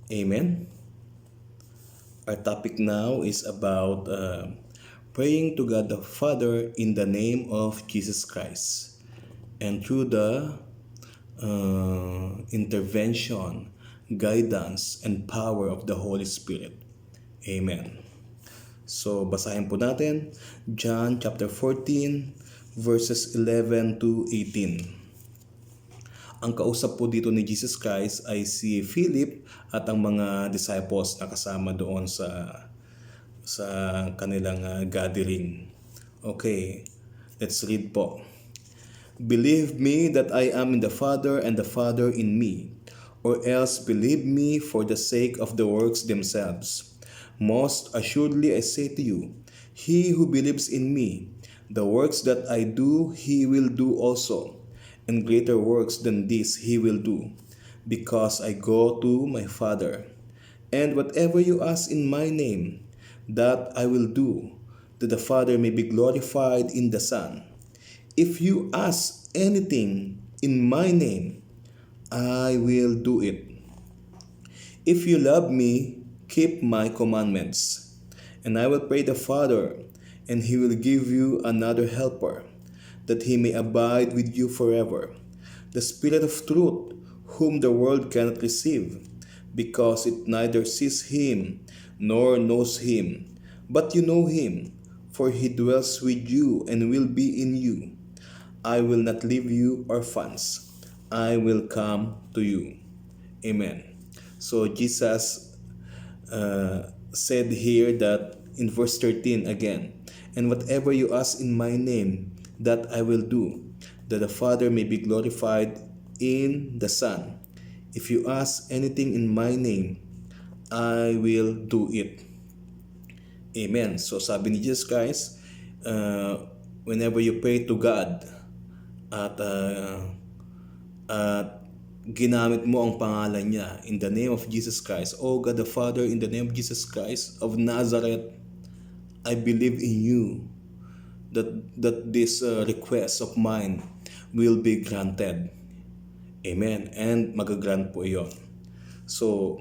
Amen. Our topic now is about praying to God the Father in the name of Jesus Christ and through the intervention, guidance, and power of the Holy Spirit. Amen. So, basahin po natin John chapter 14 verses 11 to 18. Ang kausap po dito ni Jesus Christ ay si Philip at ang mga disciples na kasama doon sa kanilang gathering. Okay, let's read po. Believe me that I am in the Father and the Father in me, or else believe me for the sake of the works themselves. Most assuredly I say to you, he who believes in me, the works that I do, he will do also, and greater works than this he will do, because I go to my Father. And whatever you ask in my name, that I will do, that the Father may be glorified in the Son. If you ask anything in my name, I will do it. If you love me, keep my commandments. And I will pray the Father, and he will give you another helper, that he may abide with you forever. The Spirit of truth, whom the world cannot receive, because it neither sees him nor knows him. But you know him, for he dwells with you and will be in you. I will not leave you orphans. I will come to you. Amen. So Jesus said here that in verse 13 again, and whatever you ask in my name, that I will do, that the Father may be glorified in the Son. If you ask anything in my name, I will do it. Amen. So sabi ni Jesus Christ, whenever you pray to God, at ginamit mo ang pangalan niya in the name of Jesus Christ, O God the Father, in the name of Jesus Christ of Nazareth, I believe in you that this request of mine will be granted. Amen. And magagrant po iyon. So,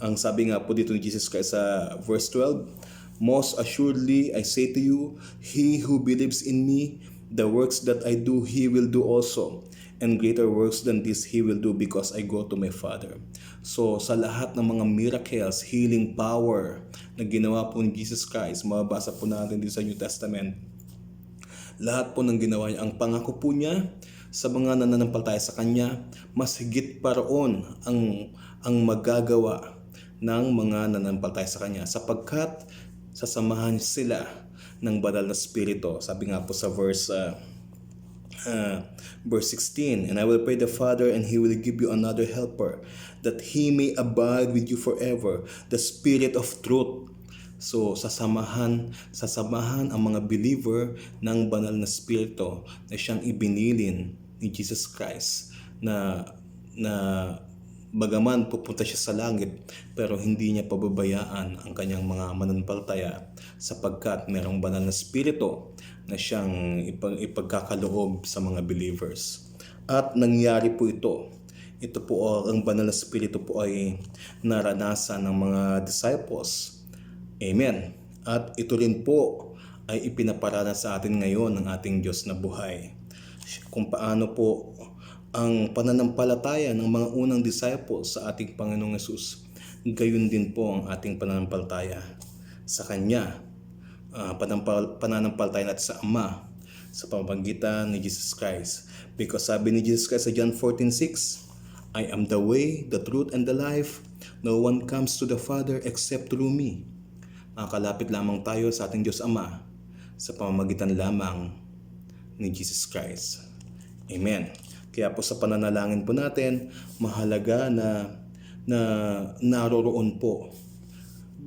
ang sabi nga po dito ni Jesus Christ sa verse 12, most assuredly I say to you, he who believes in me, the works that I do, he will do also. And greater works than this he will do, because I go to my Father. So sa lahat ng mga miracles, healing power na ginawa po ni Jesus Christ, mababasa po natin dito sa New Testament, lahat po ng ginawa niya, ang pangako po niya sa mga nananampalataya sa Kanya, mas higit pa roon ang magagawa ng mga nananampalataya sa Kanya, sapagkat sasamahan sila ng banal na Espiritu. Sabi nga po sa verse 16, and I will pray the Father, and he will give you another helper, that he may abide with you forever, the Spirit of truth. So sasamahan ang mga believer ng banal na Espiritu na siyang ibinilin ni Jesus Christ, na bagaman pupunta siya sa langit, pero hindi niya pababayaan ang kanyang mga mananampalataya, sapagkat merong banal na Espiritu na siyang ipagkakaloob sa mga believers. At nangyari po ito. Ito po, ang banal na Espiritu po ay naranasan ng mga disciples. Amen. At ito rin po ay ipinaparana sa atin ngayon ng ating Diyos na buhay. Kung paano po ang pananampalataya ng mga unang disciples sa ating Panginoong Hesus, gayon din po ang ating pananampalataya sa Kanya. Pananampalataya natin sa Ama sa pamamagitan ni Jesus Christ. Because sabi ni Jesus Christ sa John 14:6, I am the way, the truth, and the life. No one comes to the Father except through me. Makakalapit lamang tayo sa ating Diyos Ama sa pamamagitan lamang ni Jesus Christ. Amen. Kaya po sa pananalangin po natin, mahalaga na naroroon po.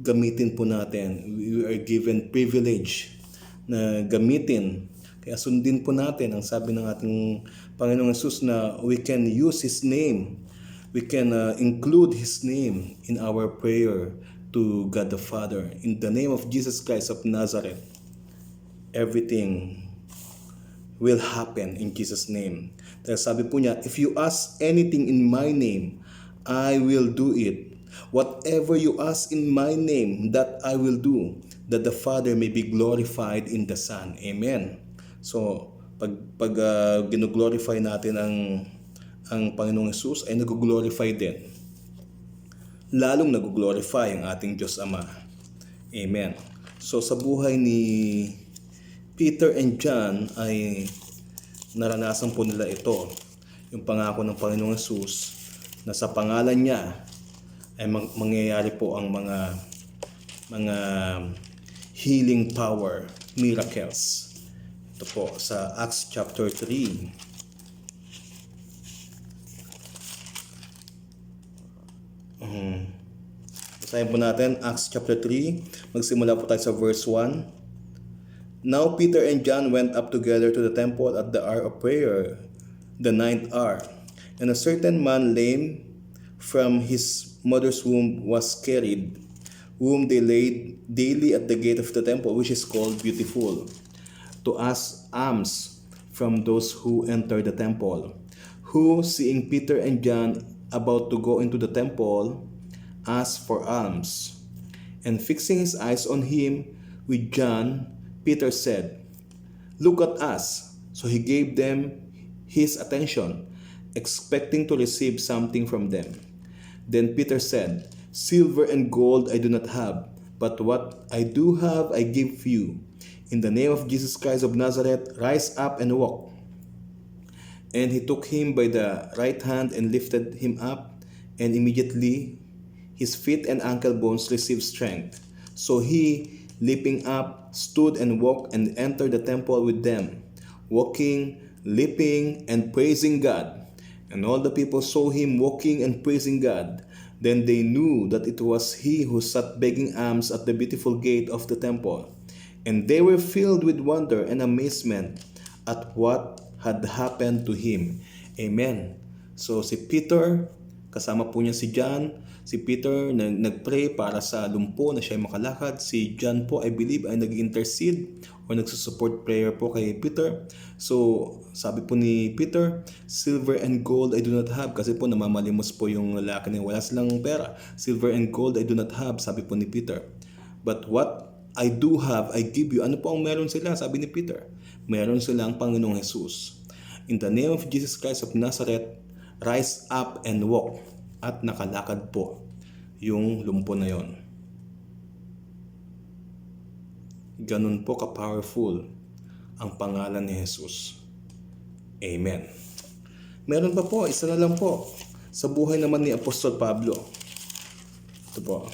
Gamitin po natin. We are given privilege na gamitin. Kaya sundin po natin ang sabi ng ating Panginoong Hesus na we can use His name. We can include His name in our prayer to God the Father. In the name of Jesus Christ of Nazareth, everything will happen in Jesus' name. Dahil sabi po niya, if you ask anything in my name, I will do it. Whatever you ask in my name, that I will do, that the Father may be glorified in the Son. Amen. So, pag gino-glorify natin ang Panginoong Hesus, ay nag-glorify din. Lalong nag-glorify ang ating Diyos Ama. Amen. So, sa buhay ni Peter and John ay naranasan po nila ito. Yung pangako ng Panginoong Hesus na sa pangalan niya ay mangyayari po ang mga healing power, miracles. Ito po sa Acts chapter 3. Basahin po natin Acts chapter 3. Magsimula po tayo sa verse 1. Now Peter and John went up together to the temple at the hour of prayer, the 9th hour. And a certain man lame from his mother's womb was carried, whom they laid daily at the gate of the temple, which is called Beautiful, to ask alms from those who enter the temple, who, seeing Peter and John about to go into the temple, asked for alms. And fixing his eyes on him with John, Peter said, "Look at us." So he gave them his attention, expecting to receive something from them. Then Peter said, "Silver and gold I do not have, but what I do have I give you. In the name of Jesus Christ of Nazareth, rise up and walk." And he took him by the right hand and lifted him up, and immediately his feet and ankle bones received strength. So he, leaping up, stood and walked and entered the temple with them, walking, leaping, and praising God. And all the people saw him walking and praising God. Then they knew that it was he who sat begging alms at the Beautiful gate of the temple. And they were filled with wonder and amazement at what had happened to him. Amen. So si Peter, kasama po niya si John. Si Peter nagpray para sa lumpo na siya ay makalakad. Si John po, I believe, ay nag-intercede o nagsusupport prayer po kay Peter. So, sabi po ni Peter, "Silver and gold I do not have." Kasi po namamalimos po yung lalaki na wala silang pera. "Silver and gold I do not have," sabi po ni Peter. "But what I do have, I give you." Ano po ang meron sila? Sabi ni Peter. Meron silang Panginoong Jesus. "In the name of Jesus Christ of Nazareth, rise up and walk." At nakalakad po yung lumpo na yon. Ganun po ka-powerful ang pangalan ni Jesus. Amen. Meron pa po, isa na lang po. Sa buhay naman ni Apostol Pablo. Ito po.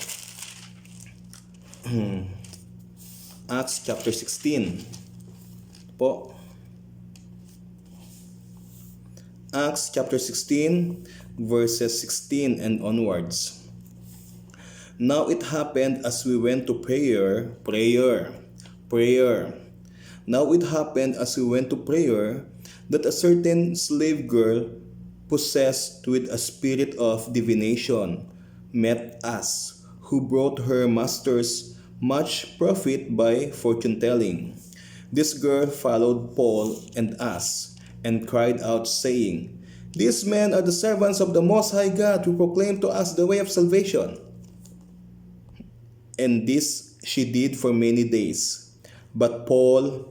Acts chapter 16. Ito po. Acts chapter 16, verses 16 and onwards. Now it happened as we went to prayer. Now it happened as we went to prayer that a certain slave girl possessed with a spirit of divination met us, who brought her masters much profit by fortune telling. This girl followed Paul and us, and cried out, saying, "These men are the servants of the Most High God, who proclaim to us the way of salvation." And this she did for many days. But Paul,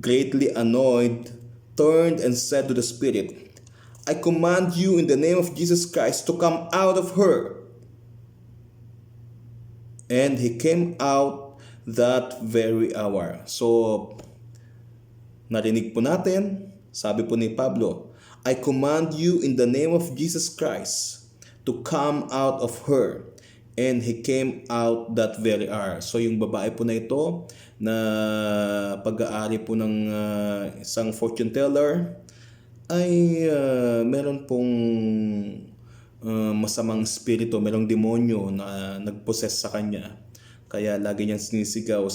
greatly annoyed, turned and said to the spirit, "I command you in the name of Jesus Christ to come out of her." And he came out that very hour. So, narinig po natin, sabi po ni Pablo, "I command you in the name of Jesus Christ to come out of her." And he came out that very hour. So yung babae po na ito na pag-aari po ng isang fortune teller ay meron pong masamang espiritu, merong demonyo na nagpossess sa kanya. Kaya lagi niyang sinisigaw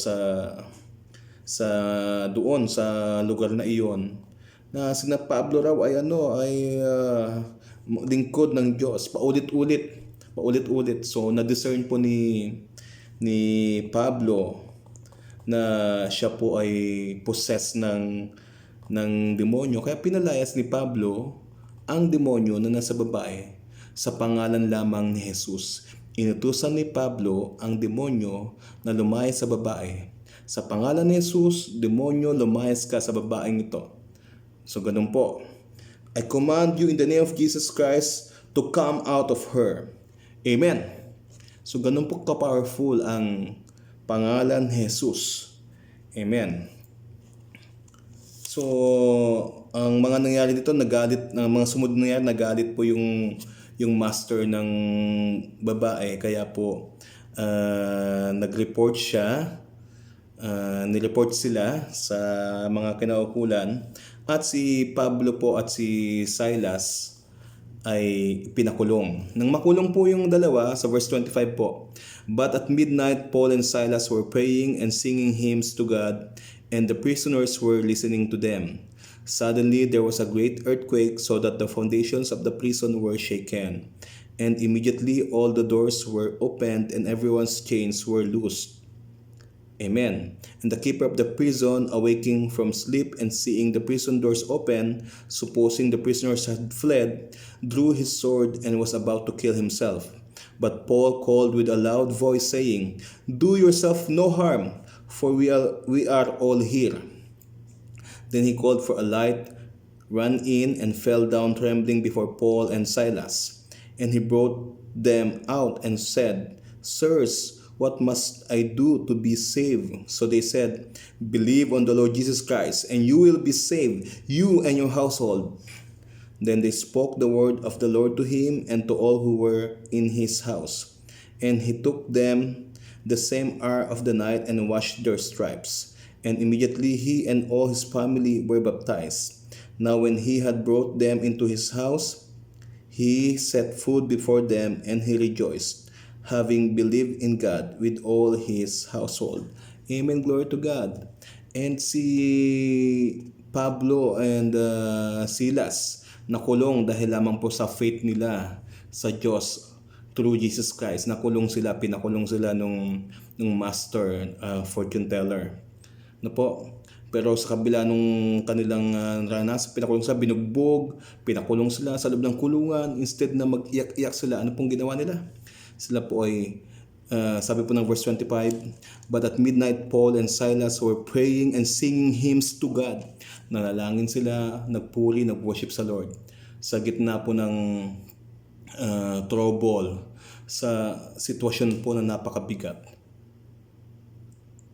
doon sa lugar na iyon na sina Pablo raw ay lingkod ng Diyos, paulit-ulit. So na-discern po ni Pablo na siya po ay possessed ng demonyo. Kaya pinalayas ni Pablo ang demonyo na nasa babae sa pangalan lamang ni Jesus. Inutusan ni Pablo ang demonyo na lumayas sa babae. Sa pangalan ni Jesus, demonyo, lumayas ka sa babaeng ito. So ganun po. I command you in the name of Jesus Christ to come out of her. Amen. So ganun po ka-powerful ang pangalan Jesus. Amen. So ang mga nangyari dito, nagalit, ang mga sumunod na nangyari, nagalit po yung master ng babae. Kaya po nag-report siya, nireport sila sa mga kinaukulan. At si Pablo po at si Silas ay pinakulong. Nang makulong po yung dalawa, sa verse 25 po, but at midnight, Paul and Silas were praying and singing hymns to God, and the prisoners were listening to them. Suddenly, there was a great earthquake, so that the foundations of the prison were shaken. And immediately, all the doors were opened, and everyone's chains were loosed. Amen. And the keeper of the prison, awaking from sleep and seeing the prison doors open, supposing the prisoners had fled, drew his sword and was about to kill himself. But Paul called with a loud voice, saying, "Do yourself no harm, for we are all here." Then he called for a light, ran in, and fell down trembling before Paul and Silas. And he brought them out and said, "Sirs, what must I do to be saved?" So they said, "Believe on the Lord Jesus Christ, and you will be saved, you and your household." Then they spoke the word of the Lord to him and to all who were in his house. And he took them the same hour of the night and washed their stripes. And immediately he and all his family were baptized. Now when he had brought them into his house, he set food before them, and he rejoiced, having believed in God with all his household. Amen, glory to God. And si Pablo and Silas nakulong dahil lamang po sa faith nila sa Diyos through Jesus Christ. Pinakulong sila nung master fortune teller. No po? Pero sa kabila nung kanilang ranas, pinakulong sila, binugbog, pinakulong sila sa loob ng kulungan. Instead na mag-iyak-iyak sila, ano pong ginawa nila? Sila po ay, sabi po ng verse 25, but at midnight Paul and Silas were praying and singing hymns to God. Nanalangin sila, nagpuri, nag-worship sa Lord. Sa gitna po ng trouble, sa sitwasyon po na napakabigat,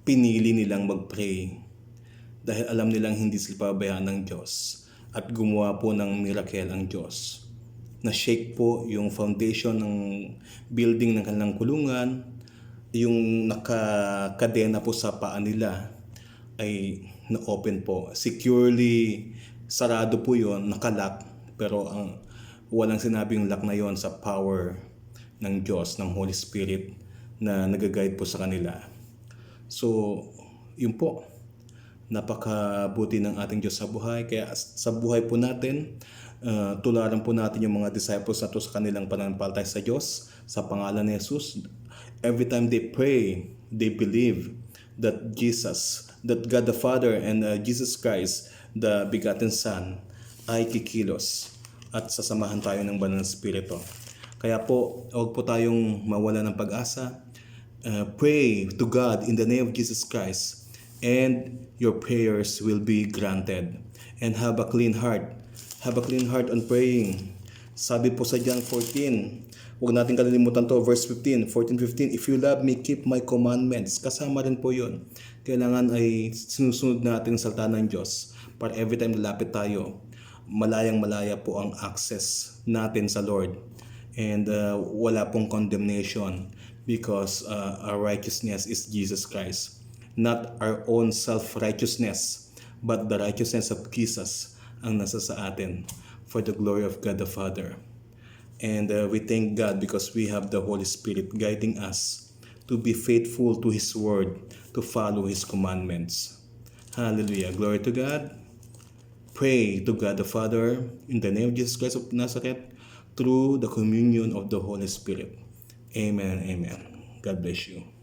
pinili nilang mag-pray. Dahil alam nilang hindi sila pabayaan ng Diyos. At gumawa po ng miracle ang Diyos. Na-shake po yung foundation ng building ng kanilang kulungan. Yung nakakadena po sa paa nila ay na-open po. Securely sarado po yon, nakalock. Pero walang sinabing lock na yon sa power ng Diyos, ng Holy Spirit na nag-guide po sa kanila. So, yun po. Napakabuti ng ating Diyos sa buhay. Kaya sa buhay po natin, tularan po natin yung mga disciples na to sa kanilang pananampalataya sa Diyos, sa pangalan ni Jesus. Every time they pray, they believe that God the Father and Jesus Christ, the begotten Son, ay kikilos at sasamahan tayo ng banal na Espiritu. Kaya po, huwag po tayong mawala ng pag-asa. Pray to God in the name of Jesus Christ, and your prayers will be granted. And have a clean heart. Have a clean heart on praying. Sabi po sa John 14, huwag natin kalilimutan to, verse 15, 14-15, if you love me, keep my commandments. Kasama rin po yun. Kailangan ay sinusunod natin ang salita ng Diyos para every time lalapit tayo, malayang-malaya po ang access natin sa Lord. And wala pong condemnation because our righteousness is Jesus Christ. Not our own self-righteousness, but the righteousness of Jesus ang nasa sa atin for the glory of God the Father. And we thank God because we have the Holy Spirit guiding us to be faithful to His Word, to follow His commandments. Hallelujah. Glory to God. Pray to God the Father in the name of Jesus Christ of Nazareth through the communion of the Holy Spirit. Amen. Amen. God bless you.